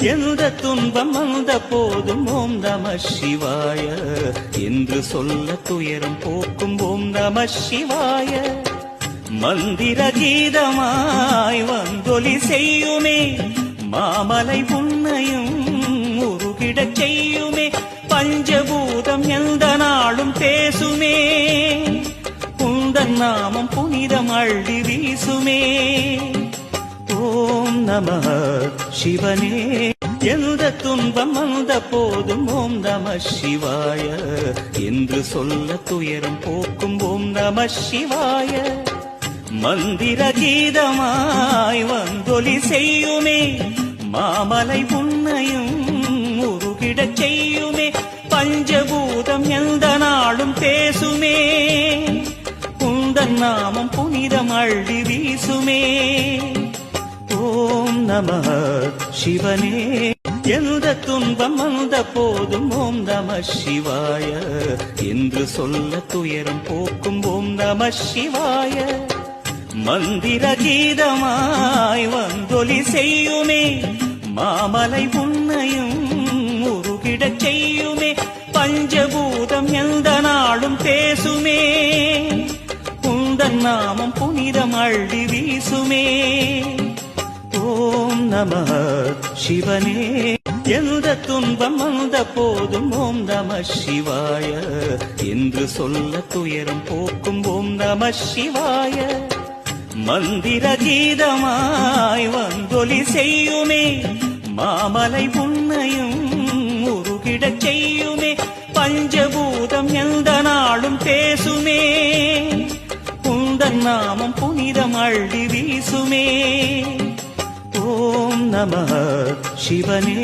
எந்த துன்பம் வந்த போதும் ஓம் நம சிவாய என்று சொல்ல துயரம் போக்கும் ஓம் நம சிவாய. மந்திர கீதமாய் வந்தொலி செய்யுமே மாமலை உன்னையும் உருகிடச் செய்யுமே. பஞ்சபூதம் எந்த நாளும் பேசுமே உந்தன் நாமம் புனிதம் அள்ளி வீசுமே. ஓம் நம சிவனே. எந்த துன்பம் வந்த போதும் ஓம் நம சிவாய என்று சொல்ல துயரம் போக்கும் ஓம் நம சிவாய. மந்திர கீதமாய் வந்தொலி செய்யுமே மாமலை உன்னையும் உருகிடச் செய்யுமே. பஞ்சபூதம் எந்த நாளும் பேசுமே உந்தன் நாமம் புனிதம் அள்ளி வீசுமே. ஓம் நம சிவனே. எந்த துன்பம் வந்த போதும் ஓம் நம சிவாய என்று சொல்ல துயரம் போக்கும் ஓம் நம சிவாய. மந்திர கீதமாய் வந்தொலி செய்யுமே மாமலை உன்னையும் உருகிடச் செய்யுமே. பஞ்சபூதம் எந்த நாளும் பேசுமே உந்தன் நாமம் புனிதம் அள்ளி வீசுமே. ஓம் நம சிவனே. எந்த துன்பம் வந்த போதும் ஓம் நம சிவாய என்று சொல்ல துயரம் போக்கும் ஓம் நம சிவாய. மந்திர கீதமாய் வந்தொலி செய்யுமே மாமலை உன்னையும் உருகிடச் செய்யுமே. பஞ்சபூதம் எந்த நாளும் பேசுமே உந்தன் நாமம் புனிதம் அள்ளி வீசுமே. ஓம் நம சிவனே.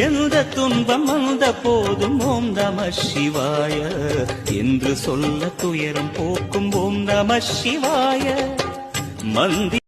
எந்த துன்பம் வந்த போதும் ஓம் நம சிவாய என்று சொல்ல துயரம் போக்கும் ஓம் நம சிவாய. மந்திர